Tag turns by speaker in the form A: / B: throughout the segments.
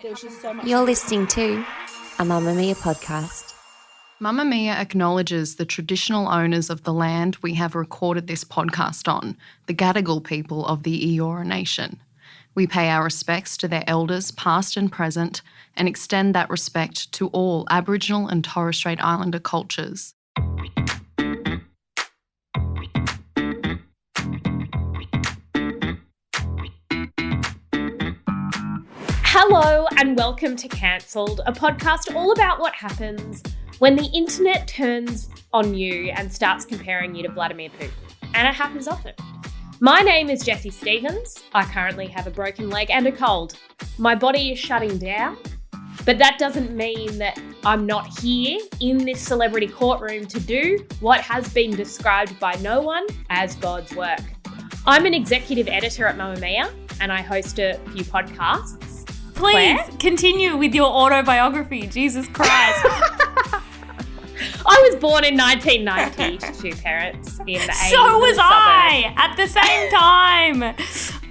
A: There's just so much.
B: You're listening to a Mamamia podcast.
C: Mamamia acknowledges the traditional owners of the land we have recorded this podcast on, the Gadigal people of the Eora Nation. We pay our respects to their elders, past and present, and extend that respect to all Aboriginal and Torres Strait Islander cultures.
A: Hello and welcome to Cancelled, a podcast all about what happens when the internet turns on you and starts comparing you to Vladimir Putin. And it happens often. My name is Jessie Stevens. I currently have a broken leg and a cold. My body is shutting down, but that doesn't mean that I'm not here in this celebrity courtroom to do what has been described by no one as God's work. I'm an executive editor at Mamamia and I host a few podcasts.
D: Please
A: Claire?
D: Continue with your autobiography. Jesus Christ.
A: I was born in 1990 to two parents in the 80s.
D: So was I at the same time.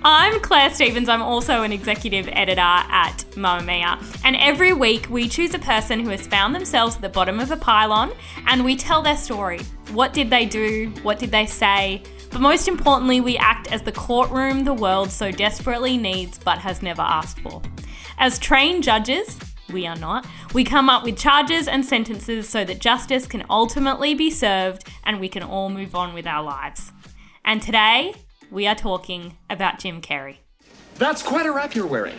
D: I'm Claire Stevens. I'm also an executive editor at Mamamia. And every week we choose a person who has found themselves at the bottom of a pylon and we tell their story. What did they do? What did they say? But most importantly, we act as the courtroom the world so desperately needs but has never asked for. As trained judges, we are not, we come up with charges and sentences so that justice can ultimately be served and we can all move on with our lives. And today, we are talking about Jim Carrey.
E: That's quite a wrap you're wearing.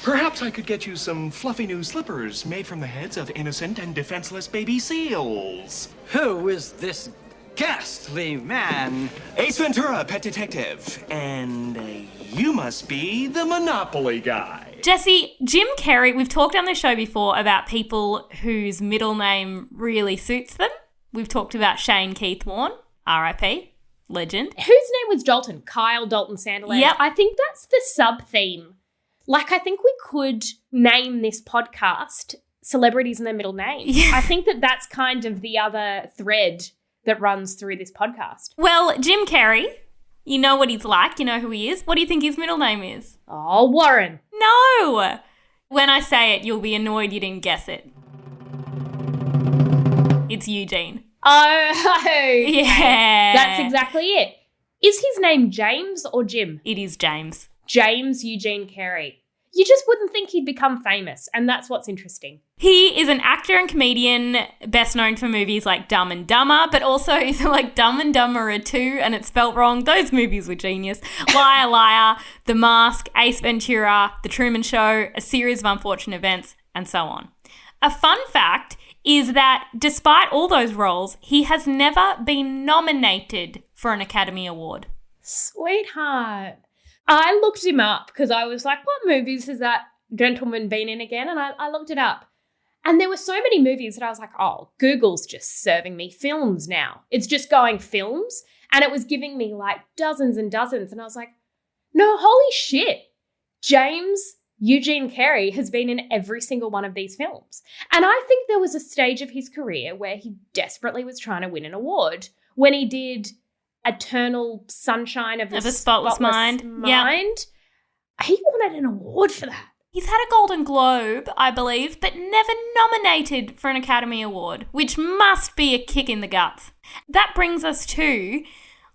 E: Perhaps I could get you some fluffy new slippers made from the heads of innocent and defenseless baby seals.
F: Who is this ghastly man?
E: Ace Ventura, pet detective. And you must be the Monopoly guy.
D: Jessie, Jim Carrey, we've talked on the show before about people whose middle name really suits them. We've talked about Shane Keith Warne, R.I.P., legend.
A: Whose name was Dalton? Kyle Dalton Sandilands.
D: Yep.
A: I think that's the sub-theme. Like, I think we could name this podcast Celebrities and Their Middle Names.
D: Yeah.
A: I think that that's kind of the other thread that runs through this podcast.
D: Well, Jim Carrey, you know what he's like, you know who he is. What do you think his middle name is?
A: Oh, Warren.
D: No! When I say it, you'll be annoyed you didn't guess it. It's Eugene.
A: Oh, okay.
D: Yeah.
A: That's exactly it. Is his name James or Jim?
D: It is James.
A: James Eugene Carrey. You just wouldn't think he'd become famous, and that's what's interesting.
D: He is an actor and comedian, best known for movies like Dumb and Dumber, but also like Dumb and Dumberer 2, and it's spelt wrong. Those movies were genius. Liar, Liar, The Mask, Ace Ventura, The Truman Show, A Series of Unfortunate Events, and so on. A fun fact is that despite all those roles, he has never been nominated for an Academy Award.
A: Sweetheart. I looked him up because I was like, what movies has that gentleman been in again? And I looked it up. And there were so many movies that I was like, oh, Google's just serving me films now. It's just going films. And it was giving me like dozens and dozens. And I was like, no, holy shit. James Eugene Carrey has been in every single one of these films. And I think there was a stage of his career where he desperately was trying to win an award when he did Eternal Sunshine of the
D: Spotless Mind.
A: Yep. He wanted an award for that.
D: He's had a Golden Globe, I believe, but never nominated for an Academy Award, which must be a kick in the guts. That brings us to,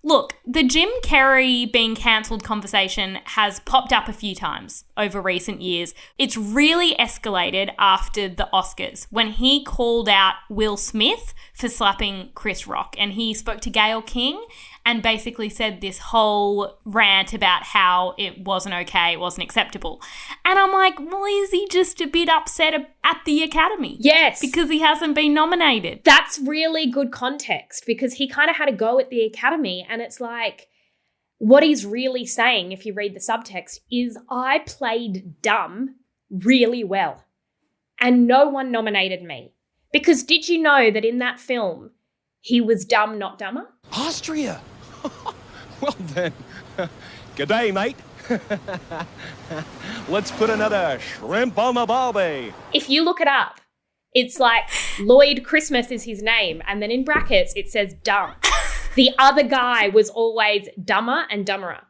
D: look, the Jim Carrey being cancelled conversation has popped up a few times over recent years. It's really escalated after the Oscars when he called out Will Smith for slapping Chris Rock, and he spoke to Gayle King and basically said this whole rant about how it wasn't okay, it wasn't acceptable. And I'm like, well, is he just a bit upset at the Academy?
A: Yes.
D: Because he hasn't been nominated.
A: That's really good context because he kind of had a go at the Academy, and it's like, what he's really saying, if you read the subtext, is I played dumb really well and no one nominated me. Because did you know that in that film, he was dumb, not dumber?
E: Austria. Well then, g'day, mate. Let's put another shrimp on the barbie.
A: If you look it up, it's like Lloyd Christmas is his name, and then in brackets it says dumb. The other guy was always dumber and dumberer.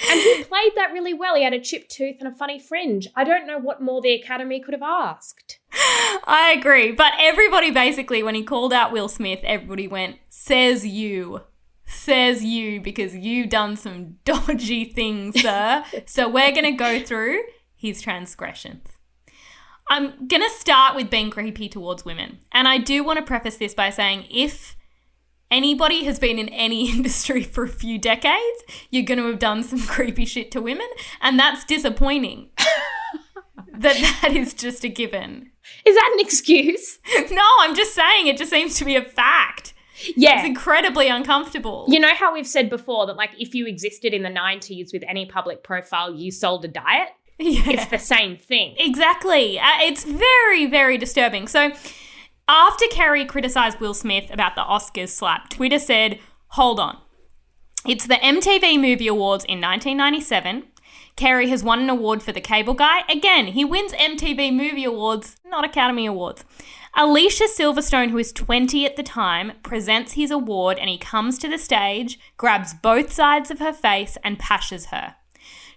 A: And he played that really well. He had a chipped tooth and a funny fringe. I don't know what more the Academy could have asked.
D: I agree. But everybody basically, when he called out Will Smith, everybody went, says you, because you've done some dodgy things, sir. So we're going to go through his transgressions. I'm going to start with being creepy towards women. And I do want to preface this by saying if anybody has been in any industry for a few decades, you're going to have done some creepy shit to women. And that's disappointing. that is just a given.
A: Is that an excuse?
D: No, I'm just saying it just seems to be a fact.
A: Yeah.
D: It's incredibly uncomfortable.
A: You know how we've said before that, like, if you existed in the 90s with any public profile, you sold a diet?
D: Yeah.
A: It's the same thing.
D: Exactly. It's very, very disturbing. So after Kerry criticised Will Smith about the Oscars slap, Twitter said, hold on. It's the MTV Movie Awards in 1997. Kerry has won an award for The Cable Guy. Again, he wins MTV Movie Awards, not Academy Awards. Alicia Silverstone, who is 20 at the time, presents his award and he comes to the stage, grabs both sides of her face and pashes her.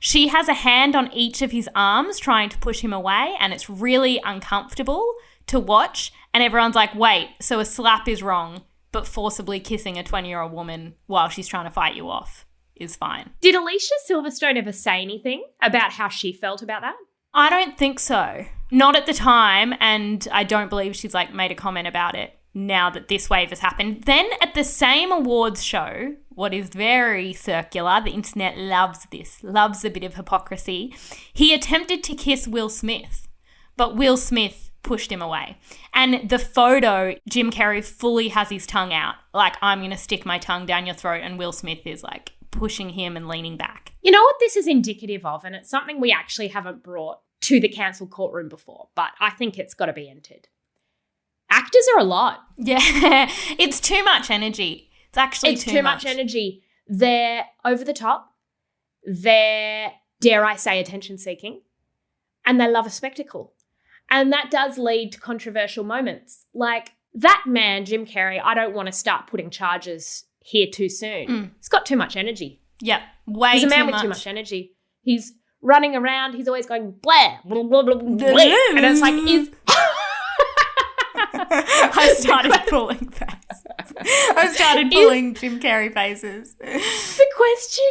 D: She has a hand on each of his arms trying to push him away, and it's really uncomfortable to watch. And everyone's like, wait, so a slap is wrong, but forcibly kissing a 20-year-old woman while she's trying to fight you off is fine.
A: Did Alicia Silverstone ever say anything about how she felt about that?
D: I don't think so. Not at the time, and I don't believe she's like made a comment about it now that this wave has happened. Then at the same awards show, what is very circular, the internet loves this, loves a bit of hypocrisy, he attempted to kiss Will Smith, but Will Smith pushed him away. And the photo, Jim Carrey fully has his tongue out, like, I'm going to stick my tongue down your throat, and Will Smith is like pushing him and leaning back.
A: You know what this is indicative of? And it's something we actually haven't brought to the Cancelled Courtroom before, but I think it's got to be entered. Actors are a lot.
D: Yeah, it's too much energy. It's actually too much
A: energy. They're over the top. They're, dare I say, attention-seeking. And they love a spectacle. And that does lead to controversial moments. Like that man, Jim Carrey, I don't want to start putting charges here too soon. He's got too much energy.
D: Yeah, way too much.
A: He's a man with too much energy. He's running around. He's always going, blah, blah, blah, blah, blah. And it's like,
D: I started pulling faces. I started pulling Jim Carrey faces.
A: The question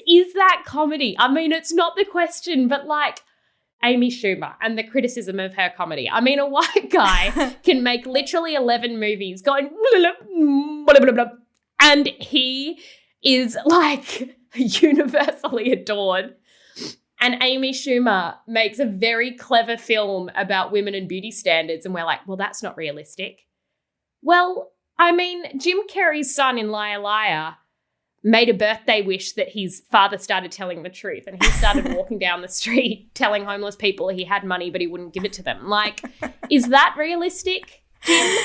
A: is that comedy? I mean, it's not the question, but like Amy Schumer and the criticism of her comedy. I mean, a white guy can make literally 11 movies going blah, blah, blah, blah, and he is like universally adored. And Amy Schumer makes a very clever film about women and beauty standards, and we're like, well, that's not realistic. Well, I mean, Jim Carrey's son in Liar Liar made a birthday wish that his father started telling the truth, and he started walking down the street telling homeless people he had money but he wouldn't give it to them. Like, is that realistic, Jim?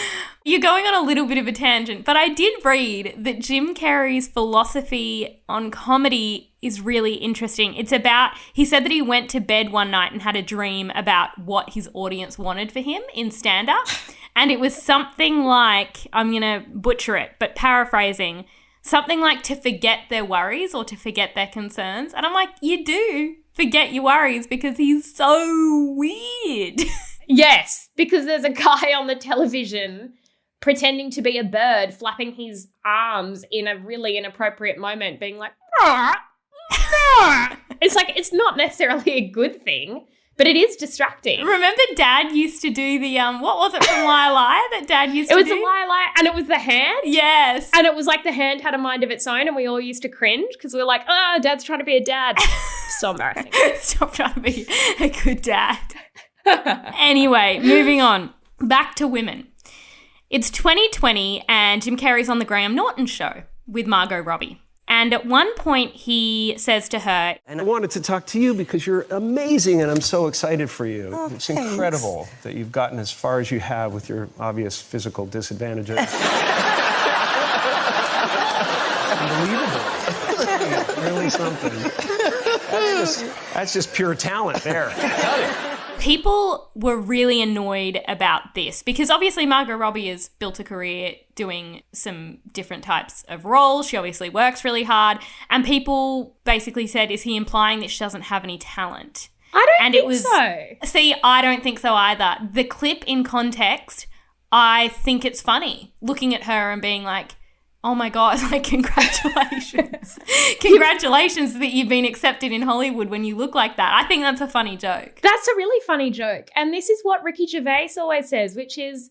D: You're going on a little bit of a tangent, but I did read that Jim Carrey's philosophy on comedy is really interesting. It's about, he said that he went to bed one night and had a dream about what his audience wanted for him in stand-up. And it was something like, I'm going to butcher it, but paraphrasing, something like to forget their worries or to forget their concerns. And I'm like, you do forget your worries because he's so weird.
A: Yes, because there's a guy on the television pretending to be a bird, flapping his arms in a really inappropriate moment, being like, it's like, it's not necessarily a good thing, but it is distracting.
D: Remember Dad used to do the, what was it from Liar Liar that Dad used to do?
A: It was a Liar Liar, and it was the hand?
D: Yes.
A: And it was like the hand had a mind of its own, and we all used to cringe because we were like, Dad's trying to be a dad. So embarrassing.
D: Stop trying to be a good dad. Anyway, moving on. Back to women. It's 2020 and Jim Carrey's on the Graham Norton show with Margot Robbie. And at one point he says to her,
G: and I wanted to talk to you because you're amazing and I'm so excited for you.
H: Oh,
G: it's
H: thanks.
G: incredible that you've gotten as far as you have with your obvious physical disadvantages. Unbelievable. Really something. That's just pure talent there.
D: People were really annoyed about this because obviously Margot Robbie has built a career doing some different types of roles. She obviously works really hard. And people basically said, is he implying that she doesn't have any talent?
A: I don't think so.
D: See, I don't think so either. The clip in context, I think it's funny looking at her and being like, oh my God, like, congratulations. Congratulations that you've been accepted in Hollywood when you look like that. I think that's a funny joke.
A: That's a really funny joke. And this is what Ricky Gervais always says, which is,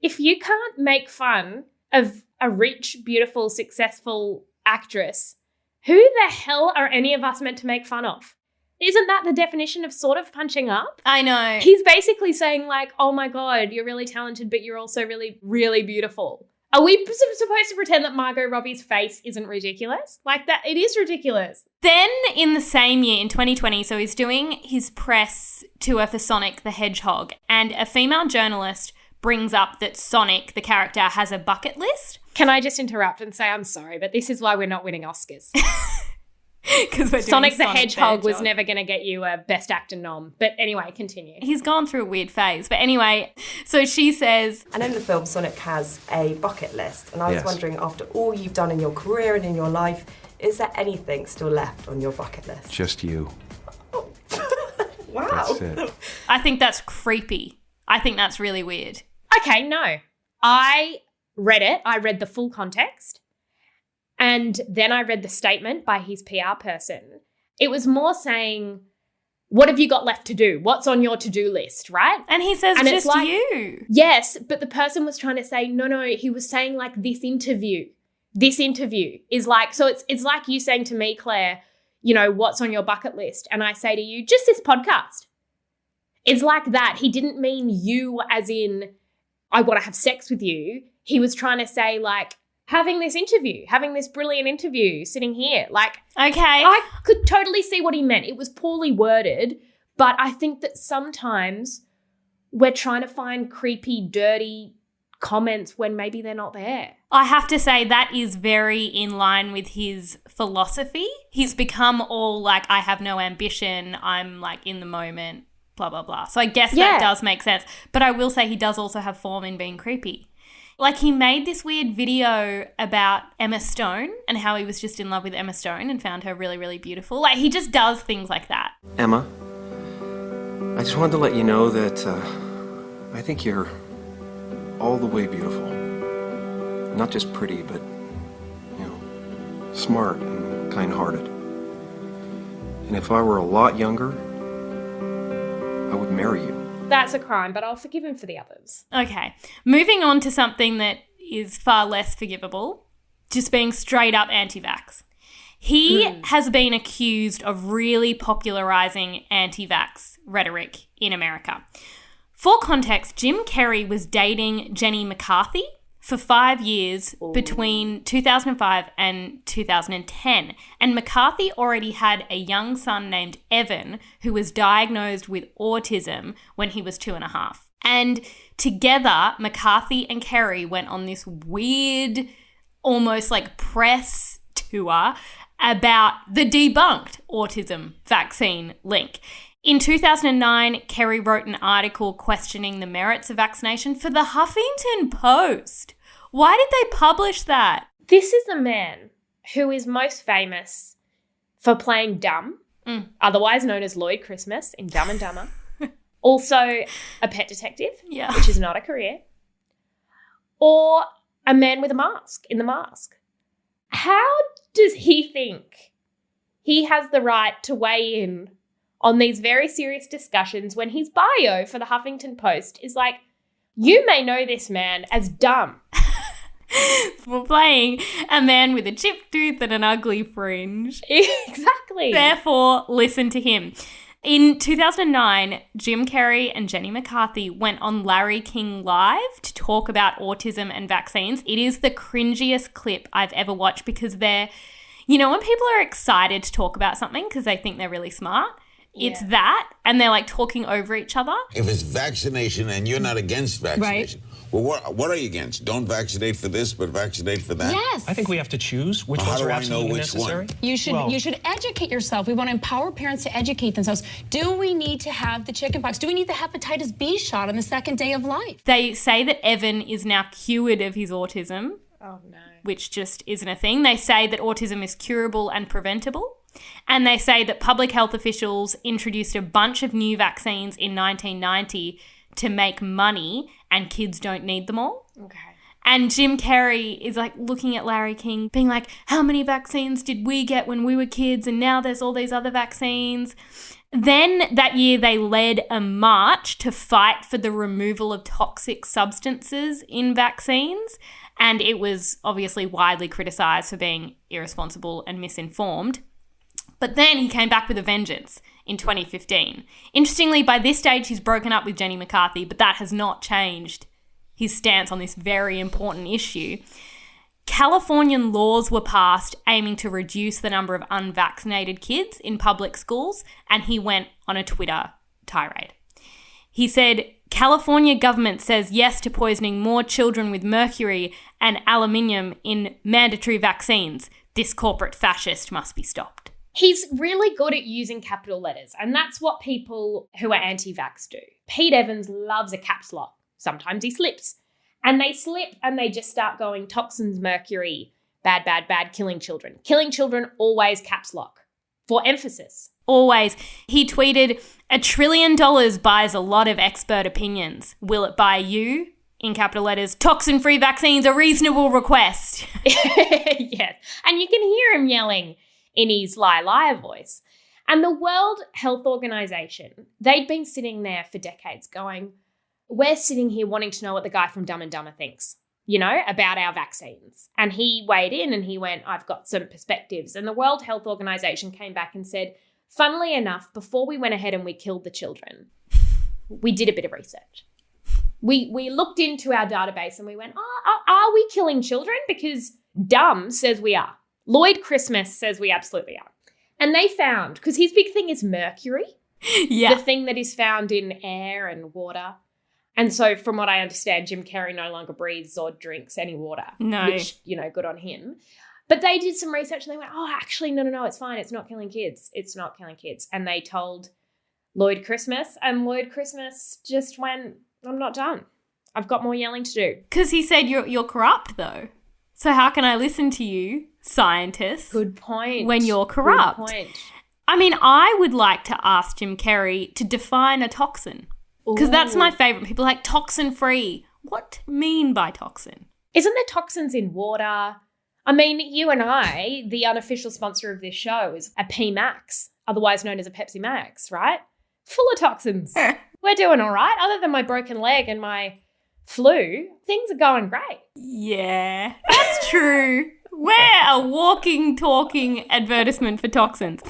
A: if you can't make fun of a rich, beautiful, successful actress, who the hell are any of us meant to make fun of? Isn't that the definition of sort of punching up?
D: I know.
A: He's basically saying like, oh my God, you're really talented, but you're also really, really beautiful. Are we supposed to pretend that Margot Robbie's face isn't ridiculous? Like that, it is ridiculous.
D: Then in the same year, in 2020, so he's doing his press tour for Sonic the Hedgehog, and a female journalist brings up that Sonic, the character, has a bucket list.
A: Can I just interrupt and say I'm sorry, but this is why we're not winning Oscars.
D: Because
A: Sonic the Hedgehog was never going to get you a Best Actor nom. But anyway, continue.
D: He's gone through a weird phase. But anyway, so she says...
H: And in the film, Sonic has a bucket list. And I was
G: Yes.
H: wondering, after all you've done in your career and in your life, is there anything still left on your bucket list?
G: Just you.
H: Wow.
G: That's it.
D: I think that's creepy. I think that's really weird.
A: Okay, no. I read it. I read the full context. And then I read the statement by his PR person. It was more saying, what have you got left to do? What's on your to-do list, right?
D: And he says,
A: And
D: just
A: it's like,
D: you.
A: Yes, but the person was trying to say, no, he was saying like this interview is like, so it's like you saying to me, Claire, you know, what's on your bucket list? And I say to you, just this podcast. It's like that. He didn't mean you as in, I want to have sex with you. He was trying to say like, having this brilliant interview sitting here. Like,
D: Okay.
A: I could totally see what he meant. It was poorly worded, but I think that sometimes we're trying to find creepy, dirty comments when maybe they're not there.
D: I have to say that is very in line with his philosophy. He's become all like, I have no ambition. I'm like in the moment, blah, blah, blah. So I guess that does make sense. But I will say he does also have form in being creepy. Like he made this weird video about Emma Stone and how he was just in love with Emma Stone and found her really, really beautiful. Like he just does things like that.
I: Emma, I just wanted to let you know that I think you're all the way beautiful. Not just pretty, but, you know, smart and kind-hearted. And if I were a lot younger, I would marry you.
A: That's a crime, but I'll forgive him for the others.
D: Okay. Moving on to something that is far less forgivable, just being straight up anti-vax. He has been accused of really popularizing anti-vax rhetoric in America. For context, Jim Carrey was dating Jenny McCarthy for 5 years between 2005 and 2010. And McCarthy already had a young son named Evan who was diagnosed with autism when he was 2.5. And together, McCarthy and Carrey went on this weird, almost like press tour about the debunked autism vaccine link. In 2009, Kerry wrote an article questioning the merits of vaccination for the Huffington Post. Why did they publish that?
A: This is a man who is most famous for playing dumb, otherwise known as Lloyd Christmas in Dumb and Dumber. Also a pet detective, which is not a career. Or a man with a mask in The Mask. How does he think he has the right to weigh in on these very serious discussions when his bio for the Huffington Post is like, you may know this man as dumb.
D: For playing a man with a chipped tooth and an ugly fringe.
A: Exactly.
D: Therefore, listen to him. In 2009, Jim Carrey and Jenny McCarthy went on Larry King Live to talk about autism and vaccines. It is the cringiest clip I've ever watched because they're, you know, when people are excited to talk about something because they think they're really smart, it's that, and they're like talking over each other.
J: If it's vaccination and you're not against vaccination, Well, what are you against? Don't vaccinate for this, but vaccinate for that?
K: Yes.
E: I think we have to choose which
J: Well,
E: ones
J: how
E: are
J: do I know
E: absolutely
J: which
E: necessary.
J: one?
K: You should educate yourself. We want to empower parents to educate themselves. Do we need to have the chickenpox? Do we need the hepatitis B shot on the second day of life?
D: They say that Evan is now cured of his autism.
A: Oh, no.
D: Which just isn't a thing. They say that autism is curable and preventable. And they say that public health officials introduced a bunch of new vaccines in 1990 to make money, and kids don't need them all.
A: Okay.
D: And Jim Carrey is like looking at Larry King being like, how many vaccines did we get when we were kids? And now there's all these other vaccines. Then that year they led a march to fight for the removal of toxic substances in vaccines. And it was obviously widely criticised for being irresponsible and misinformed. But then he came back with a vengeance in 2015. Interestingly, by this stage, he's broken up with Jenny McCarthy, but that has not changed his stance on this very important issue. Californian laws were passed aiming to reduce the number of unvaccinated kids in public schools, and he went on a Twitter tirade. He said, California government says yes to poisoning more children with mercury and aluminium in mandatory vaccines. This corporate fascist must be stopped.
A: He's really good at using capital letters, and that's what people who are anti-vax do. Pete Evans loves a caps lock. Sometimes he slips. And they slip and they just start going toxins, mercury, bad, bad, bad, killing children. Killing children, always caps lock. For emphasis.
D: Always. He tweeted, $1 trillion buys a lot of expert opinions. Will it buy you? In capital letters, toxin-free vaccines, a reasonable request.
A: Yes. And you can hear him yelling in his liar voice. And the World Health Organization, they'd been sitting there for decades going, we're sitting here wanting to know what the guy from Dumb and Dumber thinks, about our vaccines. And he weighed in and he went, I've got some perspectives. And the World Health Organization came back and said, funnily enough, before we went ahead and we killed the children, we did a bit of research. We looked into our database and we went, are we killing children? Because Dumb says we are. Lloyd Christmas says we absolutely are. And they found, because his big thing is mercury,
D: yeah,
A: the thing that is found in air and water. And so from what I understand, Jim Carrey no longer breathes or drinks any water.
D: No.
A: Which, good on him. But they did some research and they went, actually, no, it's fine. It's not killing kids. It's not killing kids. And they told Lloyd Christmas, and Lloyd Christmas just went, I'm not done. I've got more yelling to do.
D: Because he said you're corrupt, though. So how can I listen to you, scientists?
A: Good point.
D: When you're corrupt.
A: Good point.
D: I mean, I would like to ask Jim Carrey to define a toxin. Because that's my favourite. People are like, toxin-free. What do you mean by toxin?
A: Isn't there toxins in water? I mean, you and I, the unofficial sponsor of this show is a P Max, otherwise known as a Pepsi Max, right? Full of toxins. We're doing all right. Other than my broken leg and my flu, things are going great.
D: Yeah, that's true. We're a walking, talking advertisement for toxins.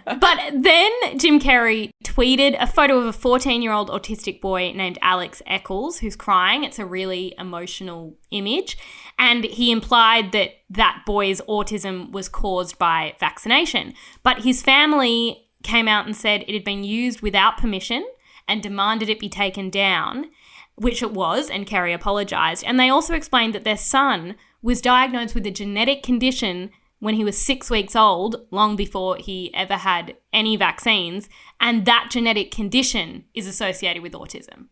D: But then Jim Carrey tweeted a photo of a 14-year-old autistic boy named Alex Eccles who's crying. It's a really emotional image. And he implied that that boy's autism was caused by vaccination. But his family came out and said it had been used without permission and demanded it be taken down, which it was, and Kerry apologised. And they also explained that their son was diagnosed with a genetic condition when he was 6 weeks old, long before he ever had any vaccines, and that genetic condition is associated with autism.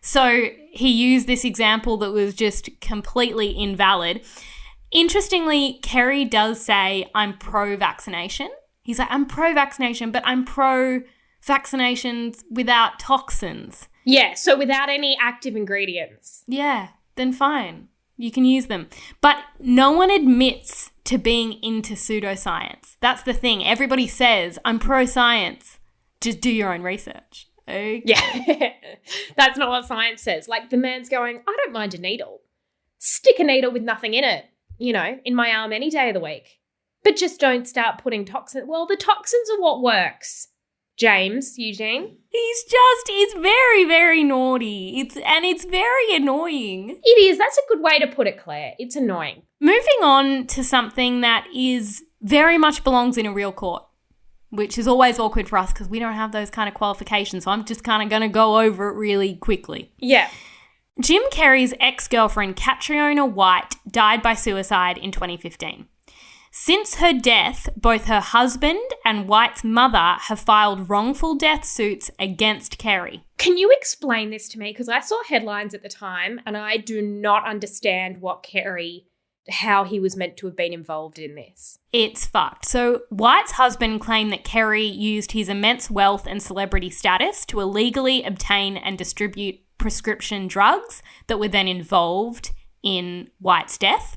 D: So he used this example that was just completely invalid. Interestingly, Kerry does say, I'm pro-vaccination. He's like, I'm pro-vaccination, but I'm pro-vaccinations without toxins.
A: Yeah, so without any active ingredients.
D: Yeah, then fine. You can use them. But no one admits to being into pseudoscience. That's the thing. Everybody says, I'm pro-science. Just do your own research. Okay.
A: Yeah. That's not what science says. Like, the man's going, I don't mind a needle. Stick a needle with nothing in it, in my arm any day of the week. But just don't start putting toxins. Well, the toxins are what works. James, Eugene?
D: He's very, very naughty. It's very annoying.
A: It is. That's a good way to put it, Claire. It's annoying.
D: Moving on to something that is very much belongs in a real court, which is always awkward for us because we don't have those kind of qualifications. So I'm just kind of going to go over it really quickly.
A: Yeah.
D: Jim Carrey's ex-girlfriend, Catriona White, died by suicide in 2015. Since her death, both her husband and White's mother have filed wrongful death suits against Carrey.
A: Can you explain this to me? Because I saw headlines at the time and I do not understand how he was meant to have been involved in this.
D: It's fucked. So White's husband claimed that Carrey used his immense wealth and celebrity status to illegally obtain and distribute prescription drugs that were then involved in White's death.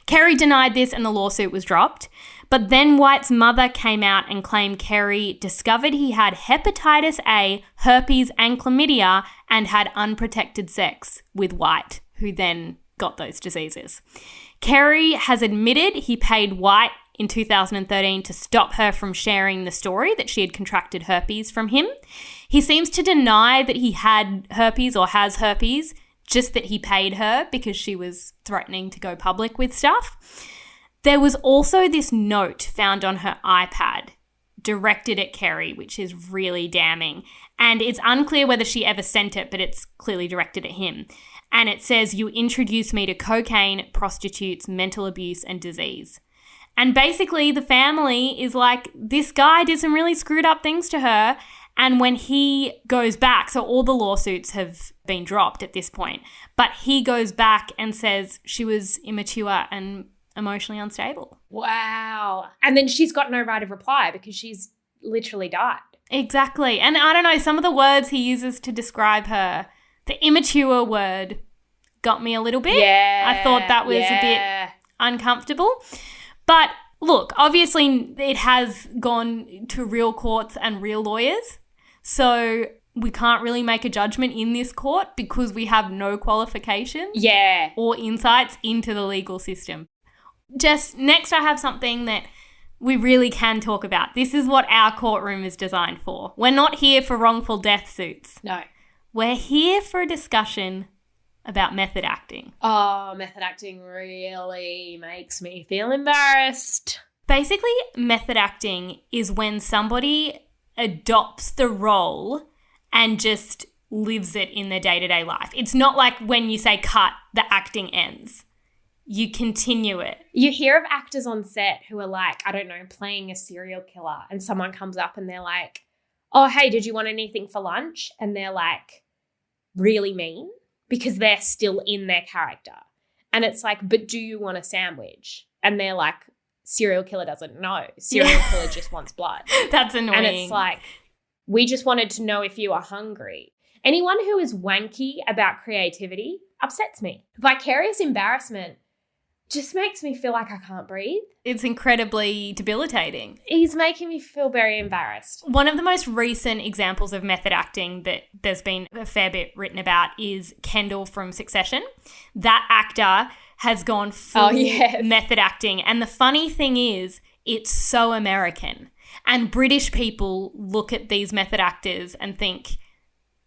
D: Carrey denied this and the lawsuit was dropped. But then White's mother came out and claimed Carrey discovered he had hepatitis A, herpes and chlamydia and had unprotected sex with White, who then got those diseases. Carrey has admitted he paid White in 2013 to stop her from sharing the story that she had contracted herpes from him. He seems to deny that he had herpes or has herpes, just that he paid her because she was threatening to go public with stuff. There was also this note found on her iPad directed at Carrey, which is really damning. And it's unclear whether she ever sent it, but it's clearly directed at him. And it says, "You introduced me to cocaine, prostitutes, mental abuse, and disease." And basically the family is like, this guy did some really screwed up things to her. And when he goes back, so all the lawsuits have been dropped at this point, but he goes back and says she was immature and emotionally unstable.
A: Wow. And then she's got no right of reply because she's literally died.
D: Exactly. And I don't know, some of the words he uses to describe her, the immature word got me a little bit.
A: Yeah.
D: I thought that was a bit uncomfortable. But look, obviously it has gone to real courts and real lawyers. So we can't really make a judgment in this court because we have no qualifications or insights into the legal system. Just next, I have something that we really can talk about. This is what our courtroom is designed for. We're not here for wrongful death suits.
A: No.
D: We're here for a discussion about method acting.
A: Oh, method acting really makes me feel embarrassed.
D: Basically, method acting is when somebody adopts the role and just lives it in their day-to-day life. It's not like when you say cut, the acting ends. You continue it.
A: You hear of actors on set who are like, I don't know, playing a serial killer, and someone comes up and they're like, oh, hey, did you want anything for lunch? And they're like really mean because they're still in their character. And it's like, but do you want a sandwich? And they're like, serial killer doesn't know. Serial killer just wants blood.
D: That's annoying.
A: And it's like, we just wanted to know if you are hungry. Anyone who is wanky about creativity upsets me. Vicarious embarrassment just makes me feel like I can't breathe.
D: It's incredibly debilitating.
A: He's making me feel very embarrassed.
D: One of the most recent examples of method acting that there's been a fair bit written about is Kendall from Succession. That actor has gone full method acting. And the funny thing is, it's so American. And British people look at these method actors and think,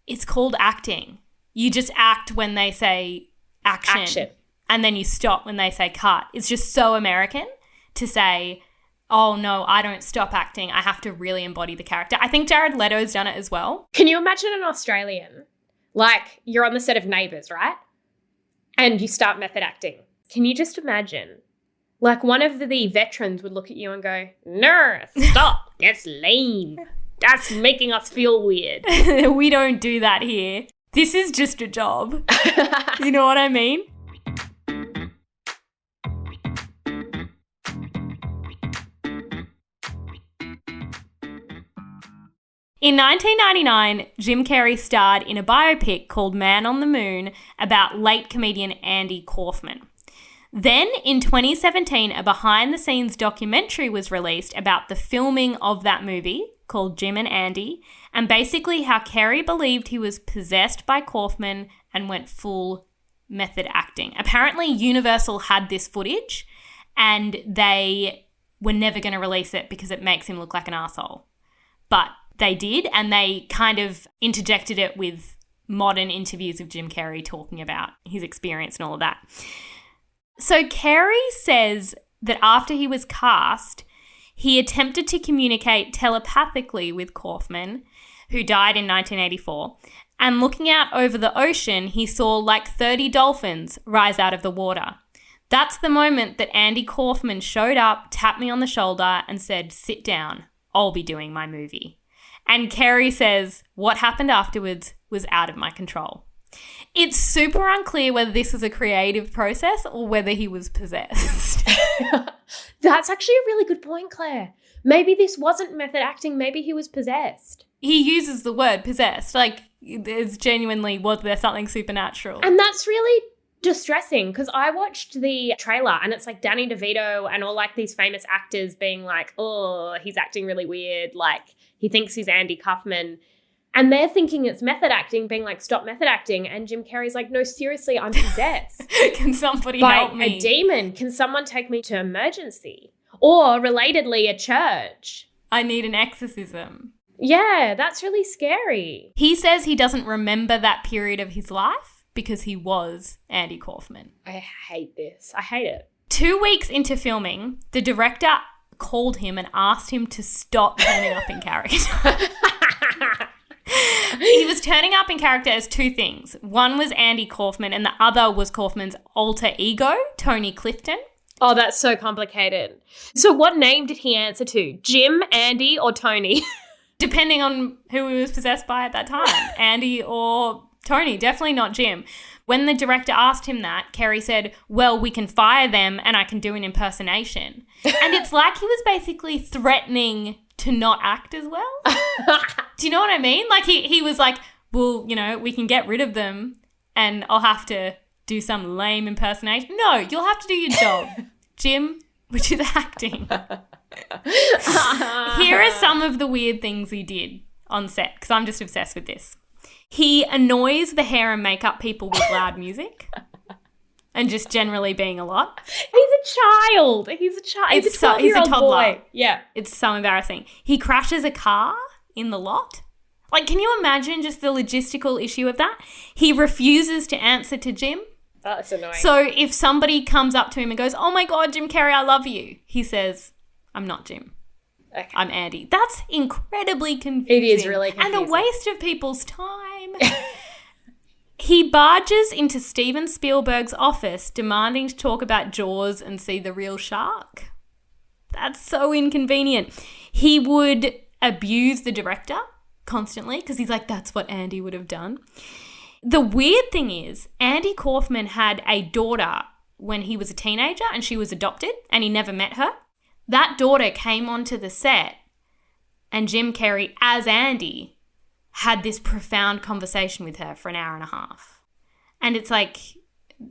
D: it's called acting. You just act when they say action. And then you stop when they say cut. It's just so American to say, oh, no, I don't stop acting. I have to really embody the character. I think Jared Leto's done it as well.
A: Can you imagine an Australian? Like, you're on the set of Neighbours, right? And you start method acting. Can you just imagine? Like, one of the veterans would look at you and go, no, stop. That's lame. That's making us feel weird.
D: We don't do that here. This is just a job. You know what I mean? In 1999, Jim Carrey starred in a biopic called Man on the Moon about late comedian Andy Kaufman. Then, in 2017, a behind-the-scenes documentary was released about the filming of that movie called Jim and Andy, and basically how Carrey believed he was possessed by Kaufman and went full method acting. Apparently, Universal had this footage, and they were never going to release it because it makes him look like an arsehole. But they did, and they kind of interjected it with modern interviews of Jim Carrey talking about his experience and all of that. So Carrey says that after he was cast, he attempted to communicate telepathically with Kaufman, who died in 1984, And looking out over the ocean, he saw like 30 dolphins rise out of the water. That's the moment that Andy Kaufman showed up, tapped me on the shoulder and said, "Sit down, I'll be doing my movie." And Kerry says, "What happened afterwards was out of my control." It's super unclear whether this was a creative process or whether he was possessed.
A: That's actually a really good point, Claire. Maybe this wasn't method acting. Maybe he was possessed.
D: He uses the word possessed. Like, there's genuinely, was there something supernatural?
A: And that's really distressing because I watched the trailer and it's like Danny DeVito and all like these famous actors being like, oh, he's acting really weird. Like, he thinks he's Andy Kaufman. And they're thinking it's method acting, being like, stop method acting. And Jim Carrey's like, no, seriously, I'm possessed.
D: Can somebody
A: by
D: help me?
A: A demon. Can someone take me to emergency? Or, relatedly, a church.
D: I need an exorcism.
A: Yeah, that's really scary.
D: He says he doesn't remember that period of his life because he was Andy Kaufman.
A: I hate this. I hate it.
D: 2 weeks into filming, the director called him and asked him to stop turning up in character. He was turning up in character as two things. One was Andy Kaufman and the other was Kaufman's alter ego, Tony Clifton.
A: Oh, that's so complicated. So what name did he answer to? Jim, Andy, or Tony?
D: Depending on who he was possessed by at that time. Andy or Tony, definitely not Jim. When the director asked him that, Kerry said, well, we can fire them and I can do an impersonation. And it's like he was basically threatening to not act as well. Do you know what I mean? Like he was like, well, you know, we can get rid of them and I'll have to do some lame impersonation. No, you'll have to do your job, Jim, which is acting. Here are some of the weird things he did on set, because I'm just obsessed with this. He annoys the hair and makeup people with loud music and just generally being a lot.
A: He's a child. He's a 12-year-old boy. Yeah.
D: It's so embarrassing. He crashes a car in the lot. Like, can you imagine just the logistical issue of that? He refuses to answer to Jim.
A: Oh, that's annoying.
D: So if somebody comes up to him and goes, oh my God, Jim Carrey, I love you. He says, I'm not Jim.
A: Okay.
D: I'm Andy. That's incredibly confusing.
A: It is really confusing.
D: And a waste of people's time. He barges into Steven Spielberg's office demanding to talk about Jaws and see the real shark. That's so inconvenient. He would abuse the director constantly because he's like, that's what Andy would have done. The weird thing is, Andy Kaufman had a daughter when he was a teenager and she was adopted and he never met her. That daughter came onto the set and Jim Carrey, as Andy, had this profound conversation with her for an hour and a half. And it's like,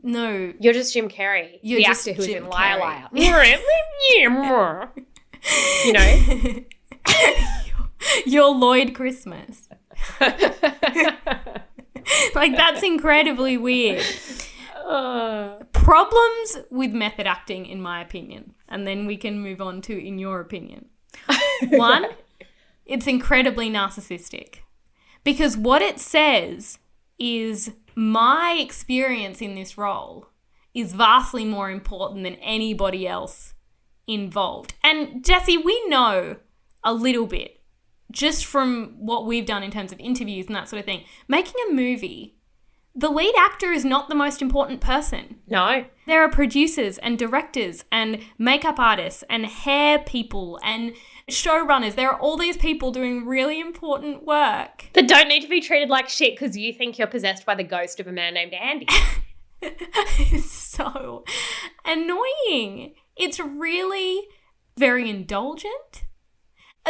D: no.
A: You're just Jim Carrey,
D: You're
A: the
D: just
A: actor who's
D: Jim
A: in Liar
D: Carrey.
A: Liar. You know?
D: You're Lloyd Christmas. Like, that's incredibly weird. Problems with method acting, in my opinion. And then we can move on to in your opinion. One, it's incredibly narcissistic. Because what it says is my experience in this role is vastly more important than anybody else involved. And Jessie, we know a little bit just from what we've done in terms of interviews and that sort of thing. Making a movie, the lead actor is not the most important person.
A: No.
D: There are producers and directors and makeup artists and hair people and showrunners. There are all these people doing really important work.
A: That don't need to be treated like shit because you think you're possessed by the ghost of a man named Andy.
D: It's so annoying. It's really very indulgent.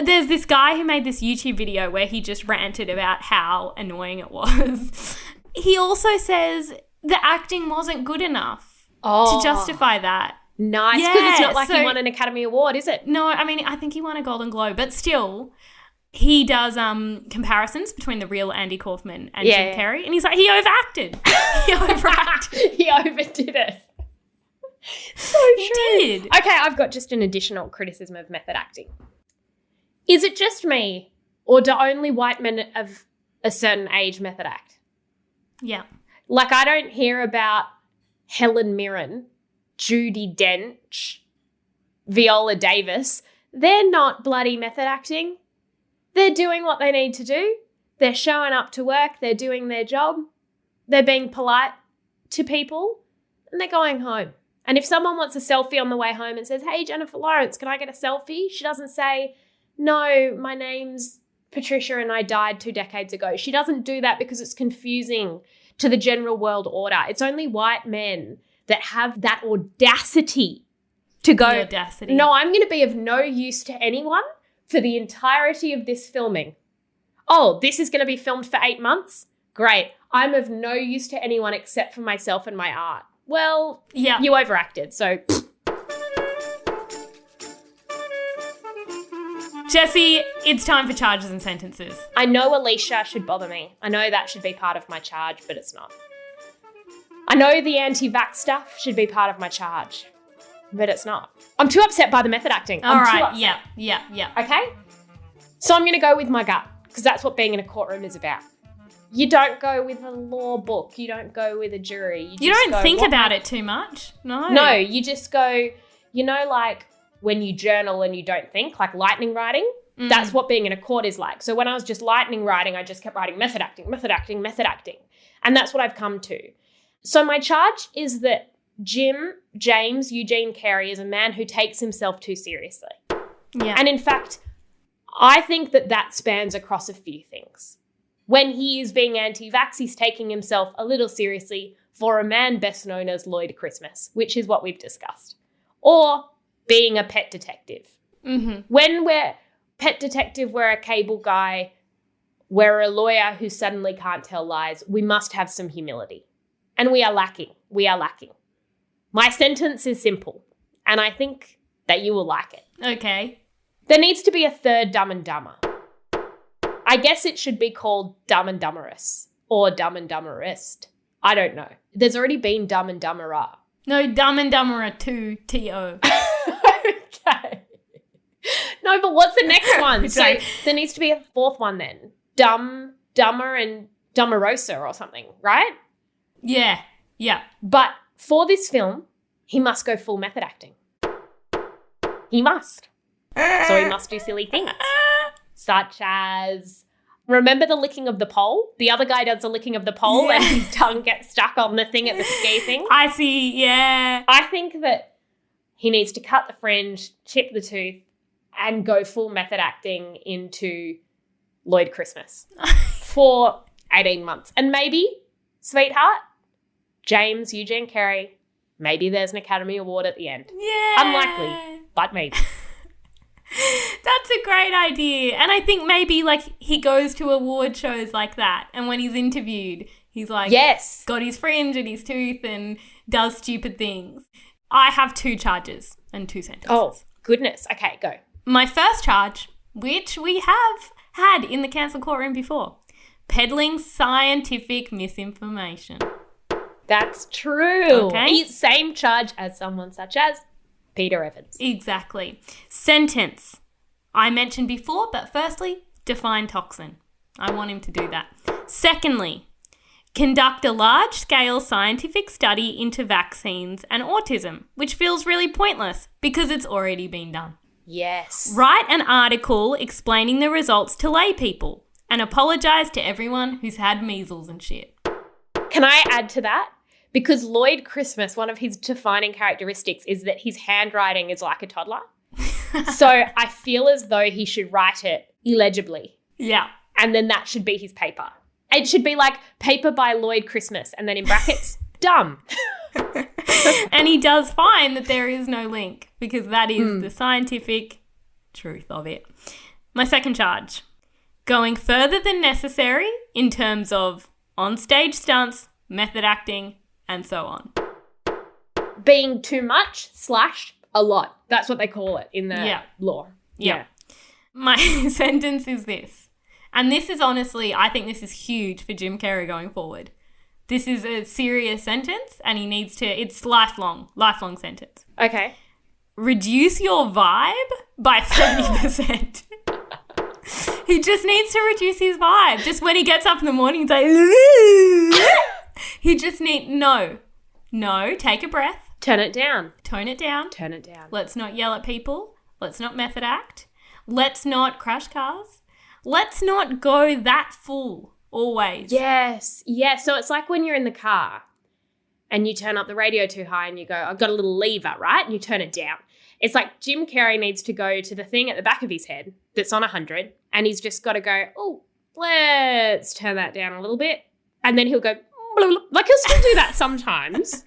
D: There's this guy who made this YouTube video where he just ranted about how annoying it was. He also says the acting wasn't good enough to justify that.
A: Nice, because it's not like he won an Academy Award, is it?
D: No, I mean, I think he won a Golden Globe, but still, he does comparisons between the real Andy Kaufman and Jim Carrey, and he's like, he overacted. He overacted.
A: He overdid it. So
D: he
A: true.
D: Did.
A: Okay, I've got just an additional criticism of method acting. Is it just me, or do only white men of a certain age method act?
D: Yeah.
A: Like, I don't hear about Helen Mirren, Judi Dench, Viola Davis. They're not bloody method acting. They're doing what they need to do. They're showing up to work. They're doing their job. They're being polite to people and they're going home. And if someone wants a selfie on the way home and says, hey, Jennifer Lawrence, can I get a selfie? She doesn't say, no, my name's Patricia and I died 2 decades ago. She doesn't do that because it's confusing to the general world order. It's only white men that have that audacity to go, no, I'm going to be of no use to anyone for the entirety of this filming. Oh, this is going to be filmed for 8 months? Great. I'm of no use to anyone except for myself and my art. Well, yeah, you overacted, so...
D: Jessie, it's time for charges and sentences.
A: I know Alicia should bother me. I know that should be part of my charge, but it's not. I know the anti-vax stuff should be part of my charge, but it's not. I'm too upset by the method acting.
D: All right, yeah.
A: Okay? So I'm going to go with my gut, because that's what being in a courtroom is about. You don't go with a law book. You don't go with a jury.
D: You don't think about it too much.
A: No, you just go, you know, like when you journal and you don't think, like lightning writing. That's what being in a court is like. So when I was just lightning writing, I just kept writing method acting. And that's what I've come to. So my charge is that James Eugene Carrey is a man who takes himself too seriously.
D: Yeah.
A: And in fact, I think that spans across a few things. When he is being anti-vax, he's taking himself a little seriously for a man best known as Lloyd Christmas, which is what we've discussed. Or being a pet detective.
D: Mm-hmm.
A: When we're pet detective, we're a cable guy, we're a lawyer who suddenly can't tell lies, we must have some humility. And we are lacking. My sentence is simple, and I think that you will like it.
D: Okay.
A: There needs to be a third Dumb and Dumber. I guess it should be called Dumb and Dumberous or Dumb and Dumberist. I don't know. There's already been Dumb and Dumberer.
D: No, Dumb and Dumberer 2, T-O.
A: Okay. No, but what's the next one? So there needs to be a fourth one then. Dumb, Dumber and Dumberosa or something, right?
D: Yeah.
A: But for this film, he must go full method acting. He must. So he must do silly things. Such as, remember the licking of the pole? The other guy does the licking of the pole and his tongue gets stuck on the thing at the ski thing.
D: I see, yeah.
A: I think that he needs to cut the fringe, chip the tooth, and go full method acting into Lloyd Christmas for 18 months. And maybe, sweetheart, James Eugene Carrey, maybe there's an Academy Award at the end.
D: Yeah.
A: Unlikely, but maybe.
D: That's a great idea. And I think maybe like he goes to award shows like that, and when he's interviewed, he's like,
A: yes,
D: got his fringe and his tooth and does stupid things. I have 2 charges and 2 sentences.
A: Oh, goodness. Okay, go.
D: My first charge, which we have had in the Cancelled Courtroom before, peddling scientific misinformation.
A: That's true.
D: Okay.
A: Same charge as someone such as Peter Evans.
D: Exactly. Sentence. I mentioned before, but firstly, define toxin. I want him to do that. Secondly, conduct a large-scale scientific study into vaccines and autism, which feels really pointless because it's already been done.
A: Yes.
D: Write an article explaining the results to lay people and apologise to everyone who's had measles and shit.
A: Can I add to that? Because Lloyd Christmas, one of his defining characteristics is that his handwriting is like a toddler. So I feel as though he should write it illegibly.
D: Yeah.
A: And then that should be his paper. It should be like paper by Lloyd Christmas and then in brackets, dumb.
D: And he does find that there is no link because that is the scientific truth of it. My second charge, going further than necessary in terms of on-stage stunts, method acting, and so on.
A: Being too much / a lot. That's what they call it in the law.
D: Yeah. My sentence is this. And this is honestly, I think this is huge for Jim Carrey going forward. This is a serious sentence and he needs to, it's lifelong sentence.
A: Okay.
D: Reduce your vibe by 30%. He just needs to reduce his vibe. Just when he gets up in the morning, he's like, he just no, take a breath.
A: Turn it down.
D: Tone it down.
A: Turn it down.
D: Let's not yell at people. Let's not method act. Let's not crash cars. Let's not go that full always.
A: Yes. Yeah. So it's like when you're in the car and you turn up the radio too high and you go, I've got a little lever, right? And you turn it down. It's like Jim Carrey needs to go to the thing at the back of his head that's on 100 and he's just got to go, oh, let's turn that down a little bit. And then he'll go, blah, blah. Like he'll still do that sometimes.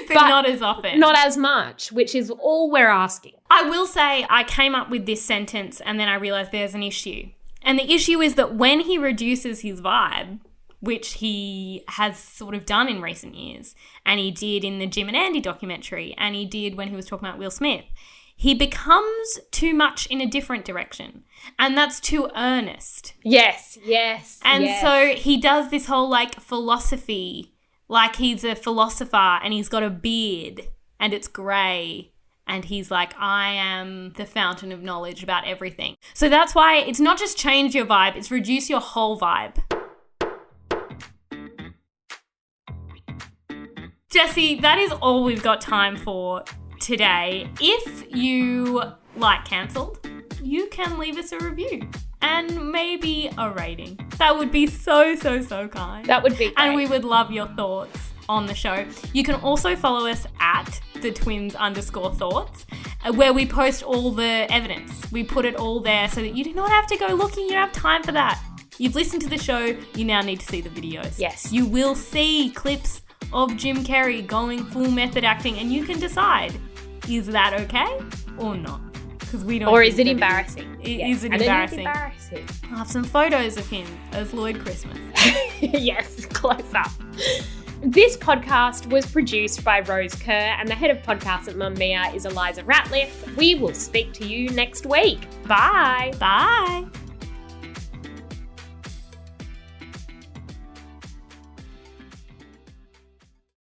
D: but not as often.
A: Not as much, which is all we're asking.
D: I will say I came up with this sentence and then I realised there's an issue. And the issue is that when he reduces his vibe, which he has sort of done in recent years, and he did in the Jim and Andy documentary, and he did when he was talking about Will Smith, he becomes too much in a different direction. And that's too earnest.
A: Yes.
D: And so he does this whole like philosophy, like he's a philosopher and he's got a beard and it's grey. And he's like, I am the fountain of knowledge about everything. So that's why it's not just change your vibe, it's reduce your whole vibe. Jessie, that is all we've got time for today. If you like Cancelled, you can leave us a review and maybe a rating. That would be so kind.
A: That would be great.
D: And we would love your thoughts on the show. You can also follow us at @twins_thoughts, where we post all the evidence. We put it all there so that you do not have to go looking. You don't have time for that. You've listened to the show. You now need to see the videos.
A: Yes.
D: You will see clips of Jim Carrey going full method acting, and you can decide, is that okay or not? Because we don't.
A: Or is it embarrassing?
D: Is it
A: and
D: embarrassing?
A: It is embarrassing.
D: I'll have some photos of him as Lloyd Christmas.
A: Yes, close up. This podcast was produced by Rose Kerr, and the head of podcasts at Mamamia is Eliza Ratliff. We will speak to you next week. Bye.
D: Bye.